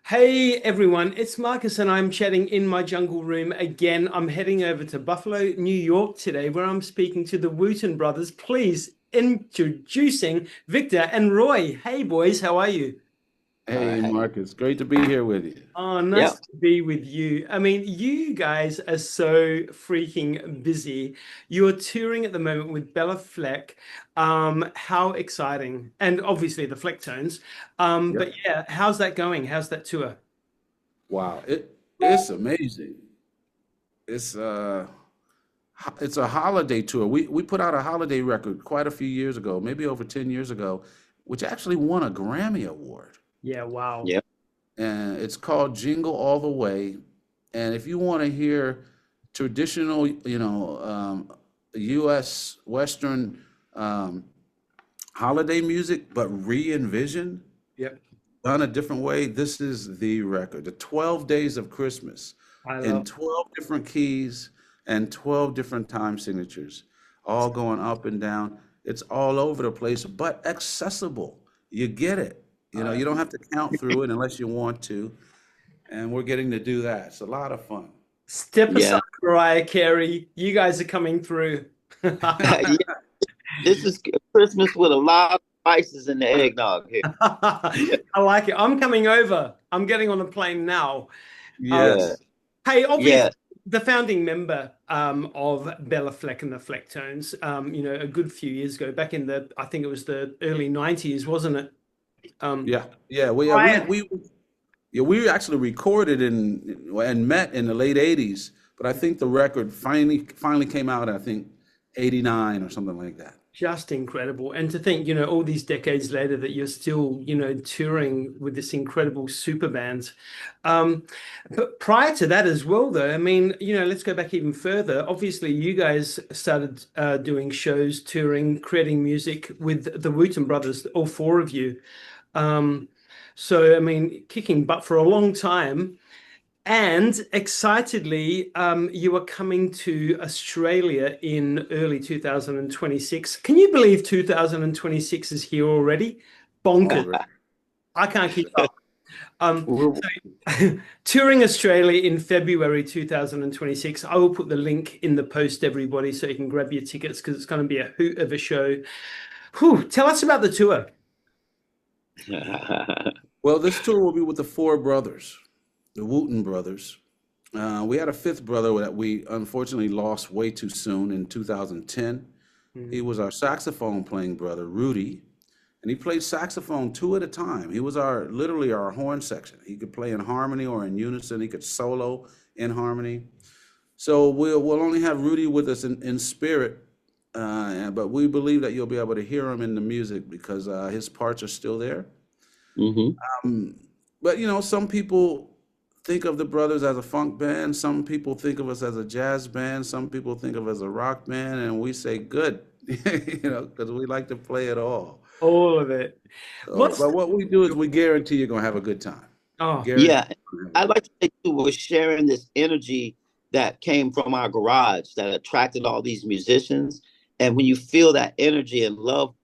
Hey everyone, it's Marcus and I'm chatting in my jungle room again. I'm heading over to Buffalo, New York today, where I'm speaking to the Wooten Brothers. Please introducing Victor and Roy. Hey boys, how are you? Hey, Hey, Marcus, great to be here with you. Oh, nice yep, to be with you. I mean, you guys are so freaking busy. You're touring at the moment with Bella Fleck. How exciting. And obviously the Flecktones. But Yep. yeah, how's that going? How's that tour? Wow, it's amazing. It's it's a holiday tour. We put out a holiday record quite a few years ago, maybe over 10 years ago, which actually won a Grammy Award. Yeah, wow. yep. And it's called Jingle All the Way. And if you want to hear traditional, US Western um, holiday music, but re-envisioned, Yep. done a different way, this is the record. The 12 Days of Christmas I in love 12 different keys and 12 different time signatures, all going up and down. It's all over the place, but accessible. You get it. uh, You don't have to count through it unless you want to. And we're getting to do that. It's a lot of fun. Step aside, Yeah. Mariah Carey. You guys are coming through. Yeah. This is Christmas with a lot of spices in the eggnog here. I like it. I'm coming over. I'm getting on a plane now. Um, Yeah. Yes. hey, obviously, Yeah. the founding member of Bella Fleck and the Flecktones, a good few years ago, back in I think it was the early 90s, wasn't it? Um, Yeah. Yeah. We yeah, prior, we actually recorded and met in the late 80s, but I think the record finally came out, I think 89 or something like that. Just incredible. And to think, all these decades later that you're still, touring with this incredible super band. But prior to that as well, though, I mean, let's go back even further. Obviously, you guys started doing shows, touring, creating music with the Wooten Brothers, all four of you. Um, so, I mean, kicking butt for a long time. And excitedly, you are coming to Australia in early 2026. Can you believe 2026 is here already? Bonkers. Already. I can't keep up. We're- Touring Australia in February 2026. I will put the link in the post, everybody, so you can grab your tickets because it's going to be a hoot of a show. Whew, tell us about the tour. Well, this tour will be with the four brothers, the Wooten brothers. We had a fifth brother that we unfortunately lost way too soon in 2010. He Mhm. was our saxophone playing brother, Rudy, and he played saxophone two at a time. He was literally our horn section. He could play in harmony or in unison. He could solo in harmony. So we'll only have Rudy with us in spirit, but we believe that you'll be able to hear him in the music because his parts are still there. hmm Um, but some people think of the brothers as a funk band. Some people think of us as a jazz band. Some people think of us as a rock band, and we say good, because we like to play it all. All of it. So, What's but what we do is we guarantee you're gonna have a good time. oh, Guarantee Yeah. you're gonna have a I'd good like to say too, we're sharing this energy that came from our garage that attracted all these musicians. And when you feel that energy and love,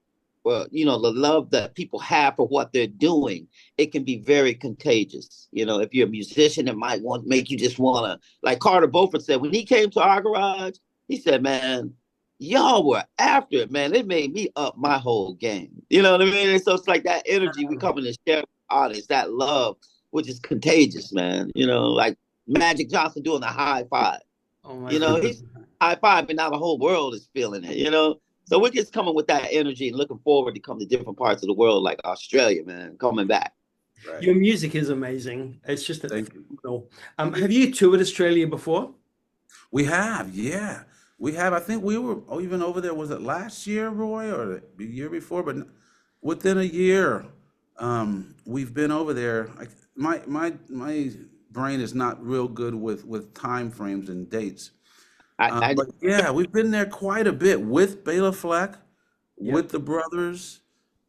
well, the love that people have for what they're doing, it can be very contagious. If you're a musician, it might want make you just wanna, like Carter Beauford said, when he came to our garage, he said, man, y'all were after it, man. It made me up my whole game. You know what I mean? And so it's like that energy we come in and share with artists, that love, which is contagious, man. Like Magic Johnson doing the high five. oh my God. He's high five, and now the whole world is feeling it. So we're just coming with that energy and looking forward to come to different parts of the world, like Australia, man, coming back. right. Your music is amazing. It's just Thank you. phenomenal. Have you toured Australia before? We have, yeah, we have. I think we were even over there. Was it last year, Roy, or the year before? But within a year, we've been over there. My brain is not real good with time frames and dates. I But yeah, we've been there quite a bit with Bela Fleck, Yep. with the brothers.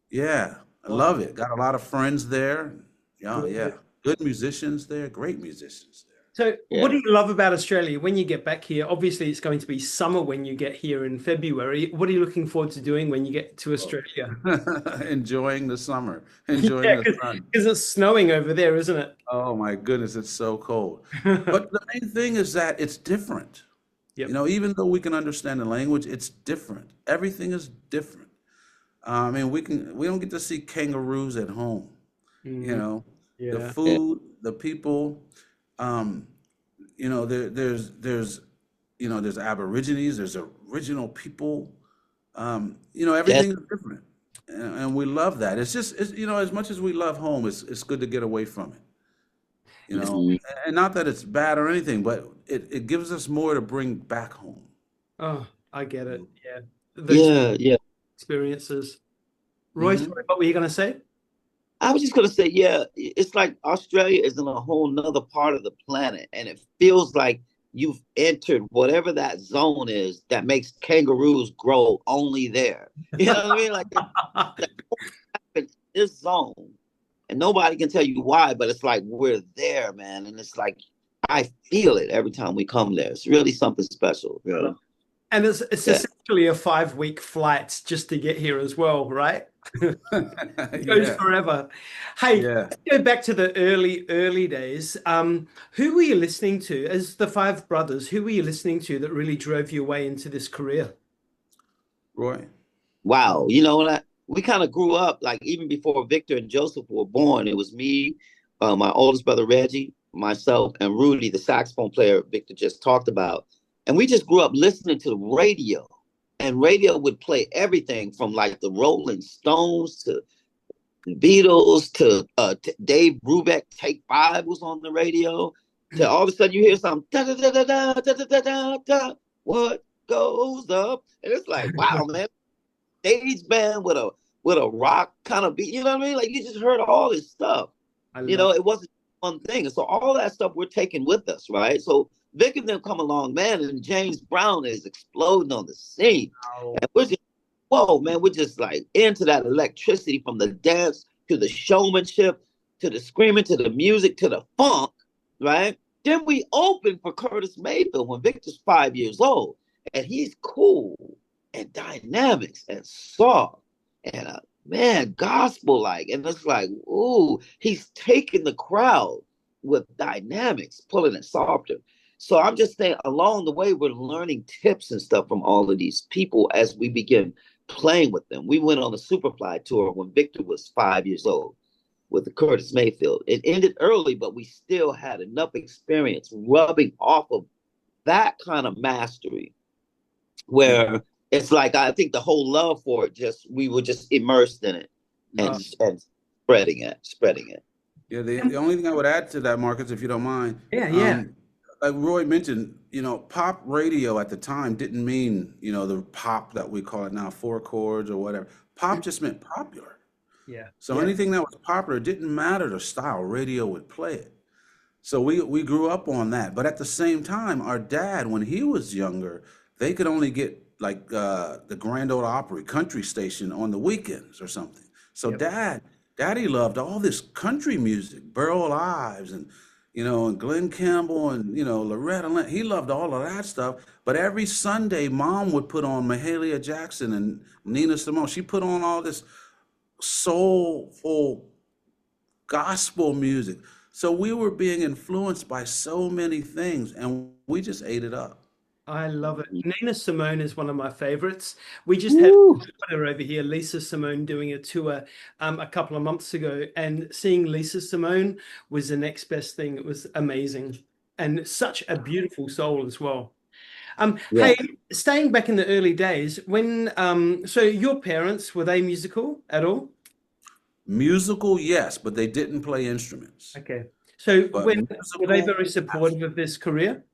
Yeah, I love Wow. it. Got a lot of friends there. Yeah, yeah. Good. Good musicians there, great musicians there. So, what Yeah. do you love about Australia when you get back here? Obviously, it's going to be summer when you get here in February. What are you looking forward to doing when you get to Australia? Enjoying the summer, enjoying Yeah, the sun. because it's snowing over there, isn't it? Oh my goodness, it's so cold. But the main thing is that it's different. You Yep. know, even though we can understand the language, it's different. Everything is different. I mean, we don't get to see kangaroos at home. You Mhm. know, the Yeah. Yeah. food, the people. Um, you know, there's Aborigines, there's original people. You know, Yes. everything is different, and we love that. You know, as much as we love home, it's good to get away from it. You know, Mhm. and not that it's bad or anything, but it gives us more to bring back home. Oh, I get it. Yeah. The Yeah. Yeah. experiences. Roy, Hmm. sorry, what were you going to say? I was just gonna say, yeah, it's like Australia is in a whole nother part of the planet, and it feels like you've entered whatever that zone is that makes kangaroos grow only there. You know what I mean? Like in this zone, and nobody can tell you why, but it's like we're there, man, and it's like I feel it every time we come there. It's really something special, you know? And it's Yeah. essentially a 5-week flight just to get here as well, right? It goes Yeah, forever. Hey, yeah. let's go back to the early days. Who were you listening to as the five brothers? Who were you listening to that really drove you away into this career? Roy. Wow, you know what? We kind of grew up like even before Victor and Joseph were born. It was me, my oldest brother Reggie, myself, and Rudy, the saxophone player Victor just talked about. And we just grew up listening to the radio. And radio would play everything from like the Rolling Stones to the Beatles to Dave Brubeck. Take Five was on the radio. To all of a sudden you hear something da da da da da da da da da da. What goes up? And it's like, wow, man, stage band with a rock kind of beat. You know what I mean? Like you just heard all this stuff. I You love know, it wasn't one thing. And so all that stuff we're taking with us, right? So Vic and them come along, man, and James Brown is exploding on the scene. how And we're just, whoa, man, we're just like into that electricity from the dance to the showmanship to the screaming to the music to the funk, right? Then we open for Curtis Mayfield when Victor's 5 years old, and he's cool and dynamics and soft and man, gospel like. And it's like, ooh, he's taking the crowd with dynamics, pulling it softer. So I'm just saying, along the way, we're learning tips and stuff from all of these people as we begin playing with them. We went on a Superfly tour when Victor was 5 years old with the Curtis Mayfield. It ended early, but we still had enough experience rubbing off of that kind of mastery where it's like I think the whole love for it just we were just immersed in it uh, and spreading it. Yeah, the only thing I would add to that, Marcus, if you don't mind, yeah, yeah. like Roy mentioned, you know, pop radio at the time didn't mean, you know, the pop that we call it now, four chords or whatever. Pop just meant popular. Yeah, So yeah. anything that was popular, it didn't matter the style, radio would play it. So we grew up on that. But at the same time, our dad, when he was younger, they could only get like the Grand Ole Opry country station on the weekends or something. So Yep. daddy loved all this country music, Burl Ives and you know, and Glenn Campbell and you know, Loretta Lynn. He loved all of that stuff. But every Sunday, mom would put on Mahalia Jackson and Nina Simone. She put on all this soulful gospel music. So we were being influenced by so many things and we just ate it up. I love it. Nina Simone is one of my favorites. We just had Woo. her over here, Lisa Simone, doing a tour a couple of months ago, and seeing Lisa Simone was the next best thing. It was amazing and such a beautiful soul as well. Yeah. Hey, staying back in the early days, when so your parents were they musical at all? Musical, yes, but they didn't play instruments. Okay, so But when were they musical, very supportive of this career?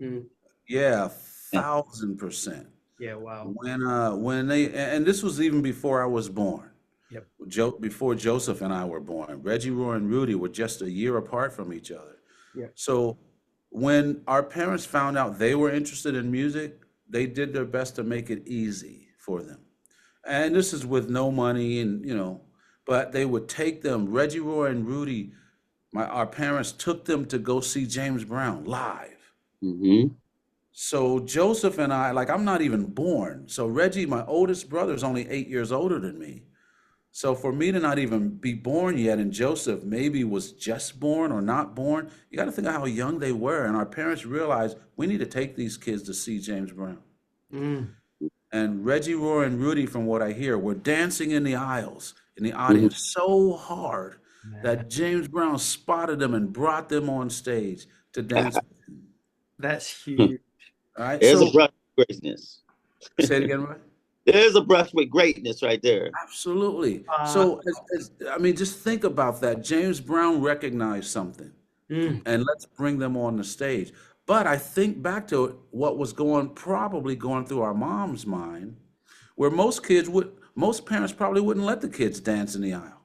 Mm, yeah, Yeah. 1000%. yeah, wow. When they and this was even before I was born. Yep. Before Joseph and I were born. Reggie, Roy, and Rudy were just a year apart from each other. Yep. So when our parents found out they were interested in music, they did their best to make it easy for them. And this is with no money and you know, but they would take them. Reggie, Roy, and Rudy our parents took them to go see James Brown live. Mm-hmm. So Joseph and I, like, I'm not even born. So Reggie, my oldest brother, is only 8 years older than me. So for me to not even be born yet, and Joseph maybe was just born or not born, you got to think of how young they were. And our parents realized we need to take these kids to see James Brown. Mm. And Reggie, Roy, and Rudy, from what I hear, were dancing in the aisles, in the Mm-hmm. audience, so hard Man, that James Brown spotted them and brought them on stage to dance with him. that's huge. All right. There's a So brush with greatness. say it again, right? There's a brush with greatness right there. Absolutely. Uh, So, I mean, just think about that. James Brown recognized something, mm, and let's bring them on the stage. But I think back to what was probably going through our mom's mind, where most parents probably wouldn't let the kids dance in the aisle.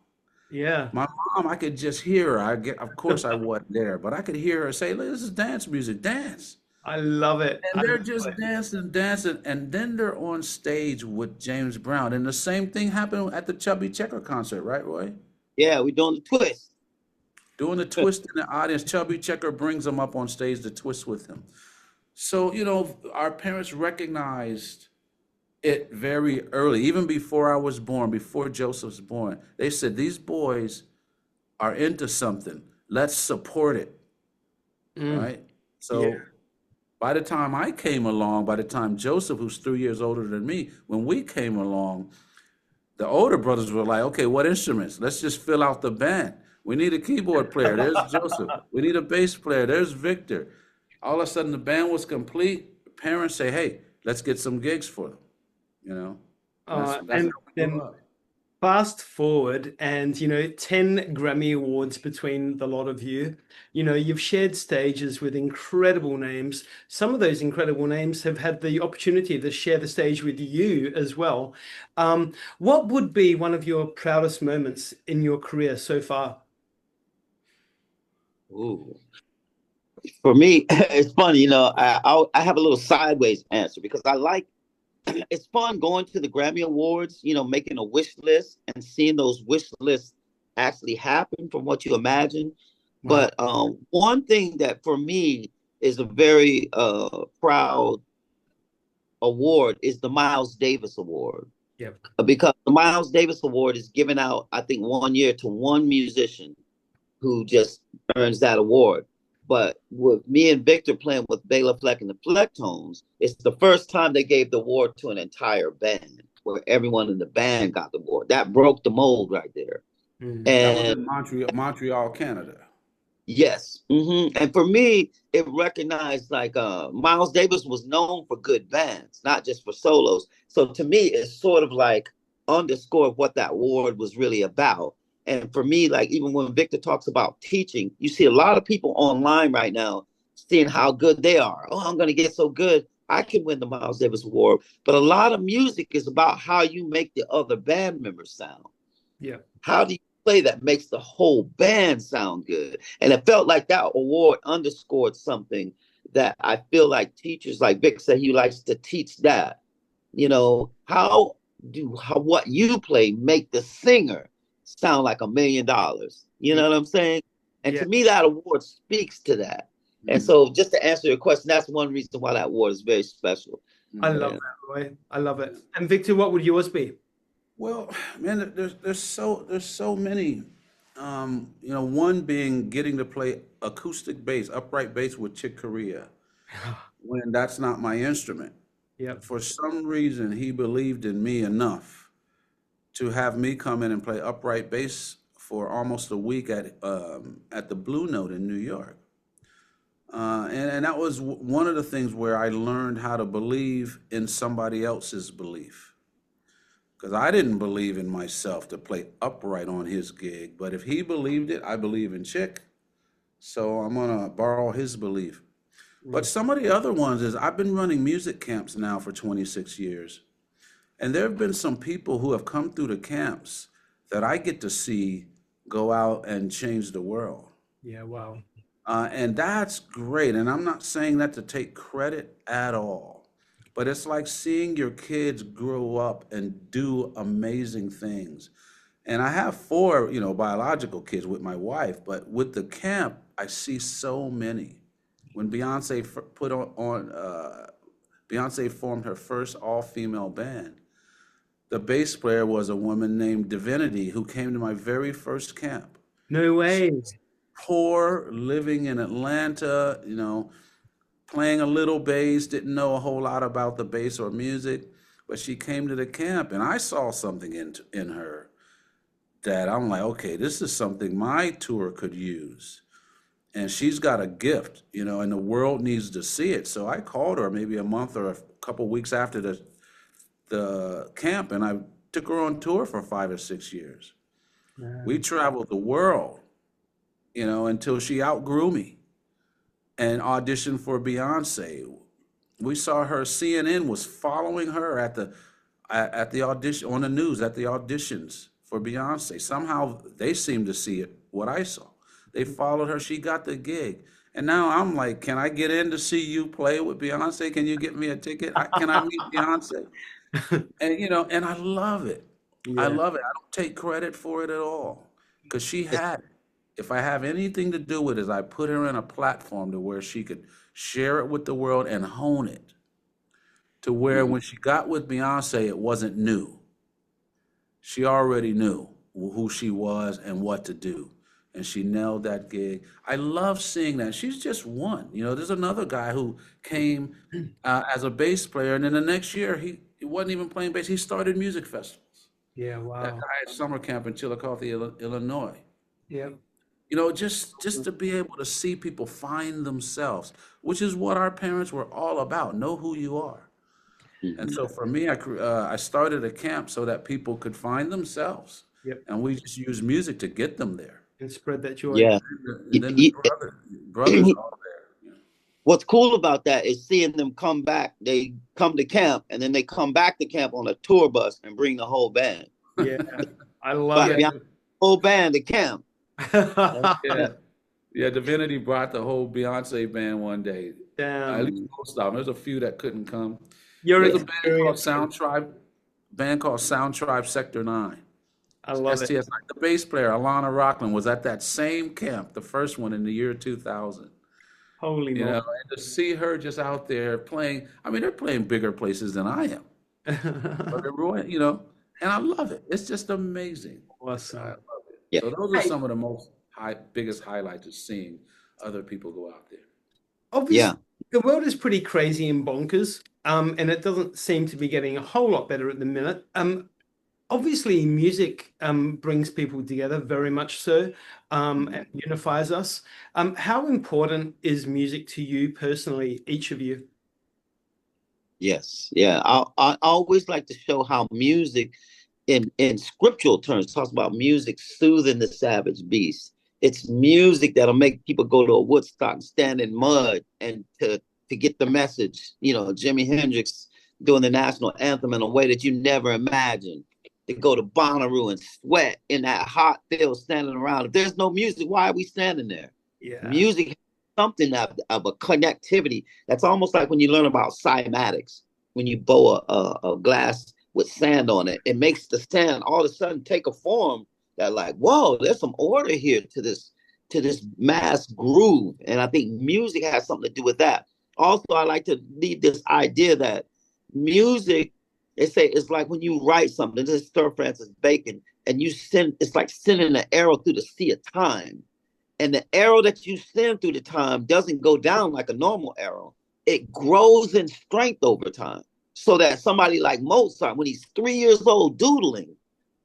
yeah, My mom, I could just hear her. Of course, I wasn't there, but I could hear her say, "This is dance music, dance." I love it. And they're just dancing, dancing, and then they're on stage with James Brown. And the same thing happened at the Chubby Checker concert, right, Roy? Yeah, we're doing the twist. Doing the twist in the audience, Chubby Checker brings them up on stage to twist with him. So, our parents recognized it very early, even before I was born, before Joseph's born. They said, these boys are into something. Let's support it, Mm, right? yeah. So by the time I came along, by the time Joseph, who's 3 years older than me, when we came along, the older brothers were like, okay, what instruments? Let's just fill out the band. We need a keyboard player. There's Joseph. We need a bass player. There's Victor. All of a sudden, the band was complete. Parents say, hey, let's get some gigs for them. That's And how we grew then up. fast forward and 10 Grammy Awards between the lot of you. You've shared stages with incredible names. Some of those incredible names have had the opportunity to share the stage with you as well. What would be one of your proudest moments in your career so far? Ooh. For me, it's funny, I have a little sideways answer because I like it's fun going to the Grammy Awards, making a wish list and seeing those wish lists actually happen from what you imagine. Wow. But one thing that for me is a very proud award is the Miles Davis Award. Yep. Because the Miles Davis Award is given out, I think, 1 year to one musician who just earns that award. But with me and Victor playing with Bela Fleck and the Flecktones, it's the first time they gave the award to an entire band, where everyone in the band got the award. That broke the mold right there. That was And in Montreal, Canada. yes. And for me, it recognized like Miles Davis was known for good bands, not just for solos. So to me, it's sort of like underscore what that award was really about. And for me, like even when Victor talks about teaching, you see a lot of people online right now seeing how good they are. Oh, I'm going to get so good. I can win the Miles Davis Award. But a lot of music is about how you make the other band members sound. Yeah. How do you play that makes the whole band sound good? And it felt like that award underscored something that I feel like teachers, like Vic said, he likes to teach that. How what you play make the singer sound like $1 million? You know what I'm saying? And Yeah. to me, that award speaks to that. And so, just to answer your question, that's one reason why that award is very special. I love that, Roy. I love it. And Victor, what would yours be? Well, man, there's so many. One being getting to play acoustic bass, upright bass with Chick Corea, when that's not my instrument. Yep. For some reason, he believed in me enough to have me come in and play upright bass for almost a week at the Blue Note in New York. And that was one of the things where I learned how to believe in somebody else's belief. Because I didn't believe in myself to play upright on his gig. But if he believed it, I believe in Chick. So I'm going to borrow his belief. But some of the other ones is I've been running music camps now for 26 years. And there have been some people who have come through the camps that I get to see go out and change the world. Yeah, wow. And that's great. And I'm not saying that to take credit at all. But it's like seeing your kids grow up and do amazing things. And I have four, biological kids with my wife, but with the camp, I see so many. When Beyonce Beyonce formed her first all-female band, the bass player was a woman named Divinity who came to my very first camp. No She way. was poor, living in Atlanta, playing a little bass, didn't know a whole lot about the bass or music, but she came to the camp and I saw something in her that I'm like, okay, this is something my tour could use. And she's got a gift, and the world needs to see it. So I called her maybe a month or a couple weeks after the camp, and I took her on tour for 5 or 6 years. We traveled the world, until she outgrew me and auditioned for Beyonce. We saw her, CNN was following her at the audition, on the news, at the auditions for Beyonce. Somehow they seemed to see what I saw. They followed her. She got the gig. And now I'm like, can I get in to see you play with Beyonce? Can you get me a ticket? Can I meet Beyonce? And I love it. I Yeah. love it. I don't take credit for it at all because she had it. If I have anything to do with it, I put her in a platform to where she could share it with the world and hone it to where when she got with Beyonce, it wasn't new. She already knew who she was and what to do. And she nailed that gig. I love seeing that. She's just one. There's another guy who came as a bass player, and then the next year he wasn't even playing bass. He started music festivals. Yeah. That Wow. guy at summer camp in Chillicothe, Illinois. Yeah. Just to be able to see people find themselves, which is what our parents were all about. Know who you are. And so for me, I started a camp so that people could find themselves. Yep. And we just use music to get them there. And spread that joy. Yeah. And then the brothers are there. What's cool about that is seeing them come back. They come to camp and then they come back to camp on a tour bus and bring the whole band. Yeah. I love But it. whole band to camp. Yeah. Yeah, Divinity brought the whole Beyonce band one day. At Damn. least most of them. There's a few that couldn't come. Your There's a experience. band called Sound Tribe Sector 9. I love it. STS. Like the bass player, Alana Rockland, was at that same camp, the first one in the year 2000. Holy moly. And to see her just out there playing, I mean, they're playing bigger places than I am. But they're, and I love it. It's just amazing. Awesome. I love it. Yeah. So those are some of the most biggest highlights of seeing other people go out there. Obviously, the world is pretty crazy and bonkers, and it doesn't seem to be getting a whole lot better at the minute. Obviously, music brings people together, very much so, and unifies us. How important is music to you personally, each of you? Yes. Yeah. I always like to show how music in scriptural terms talks about music soothing the savage beast. It's music that'll make people go to a Woodstock and stand in mud and to get the message. Jimi Hendrix doing the national anthem in a way that you never imagined. To go to Bonnaroo and sweat in that hot field standing around. If there's no music, why are we standing there? Yeah. Music has something of a connectivity. That's almost like when you learn about cymatics. When you bow a glass with sand on it, it makes the sand all of a sudden take a form that like, whoa, there's some order here to this mass groove. And I think music has something to do with that. Also, I like to lead this idea that music, they say it's like when you write something, this is Sir Francis Bacon, and it's like sending an arrow through the sea of time. And the arrow that you send through the time doesn't go down like a normal arrow. It grows in strength over time. So that somebody like Mozart, when he's 3 years old doodling,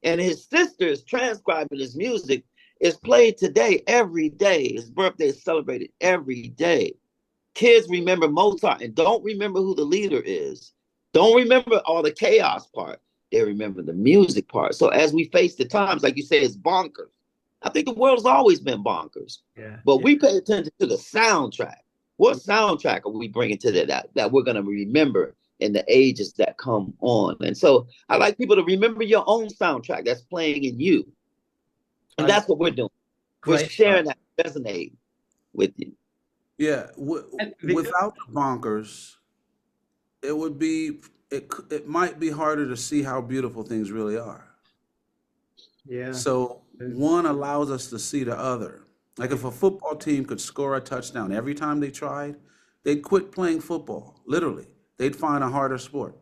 and his sister is transcribing his music, is played today, every day. His birthday is celebrated every day. Kids remember Mozart and don't remember who the leader is. Don't remember all the chaos part. They remember the music part. So as we face the times, like you say, it's bonkers. I think the world has always been bonkers. Yeah. But we pay attention to the soundtrack. What soundtrack are we bringing to that we're going to remember in the ages that come on? And so I like people to remember your own soundtrack that's playing in you. And that's what we're doing. We're sharing that, resonate with you. Yeah. Without the bonkers, it might be harder to see how beautiful things really are. Yeah. So one allows us to see the other. Like if a football team could score a touchdown every time they tried, they'd quit playing football. Literally, they'd find a harder sport.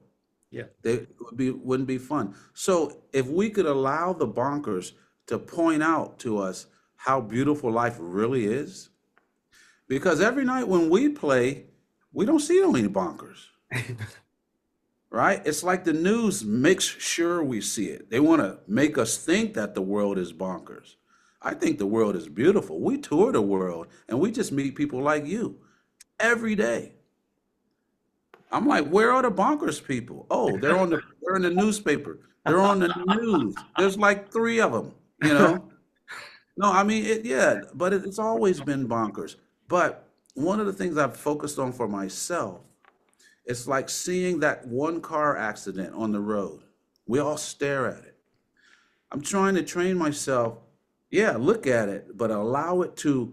Yeah. Wouldn't be fun. So if we could allow the bonkers to point out to us how beautiful life really is, because every night when we play, we don't see only bonkers, right? It's like the news makes sure we see it. They want to make us think that the world is bonkers. I think the world is beautiful. We tour the world and we just meet people like you every day. I'm like, where are the bonkers people? Oh, they're in the newspaper. They're on the news. There's like 3 of them, you know? No, I mean, but it's always been bonkers. But one of the things I've focused on for myself, it's like seeing that one car accident on the road. We all stare at it. I'm trying to train myself, look at it, but allow it to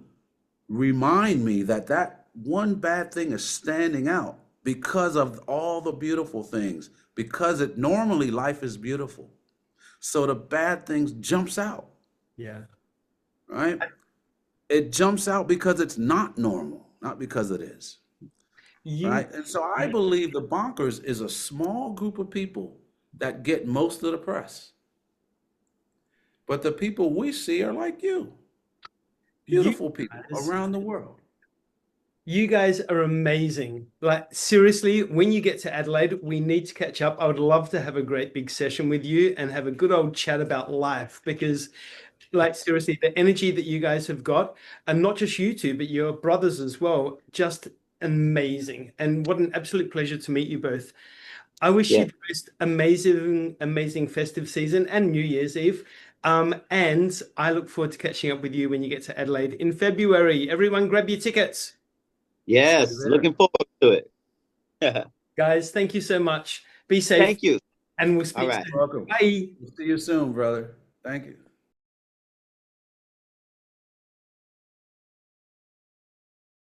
remind me that that one bad thing is standing out because of all the beautiful things, because normally life is beautiful. So the bad things jumps out. Yeah. Right? It jumps out because it's not normal, not because it is. Right? And so I believe the bonkers is a small group of people that get most of the press. But the people we see are like you. Beautiful people around the world. You guys are amazing. Like, seriously, when you get to Adelaide, we need to catch up. I would love to have a great big session with you and have a good old chat about life, because like, seriously, the energy that you guys have got, and not just you two, but your brothers as well, just amazing. And what an absolute pleasure to meet you both. I wish you the most amazing festive season and New Year's Eve. And I look forward to catching up with you when you get to Adelaide in February. Everyone grab your tickets. Yes, looking forward to it. Guys, thank you so much. Be safe. Thank you. And we'll speak All right. soon. Welcome. Bye. We'll see you soon, brother. Thank you.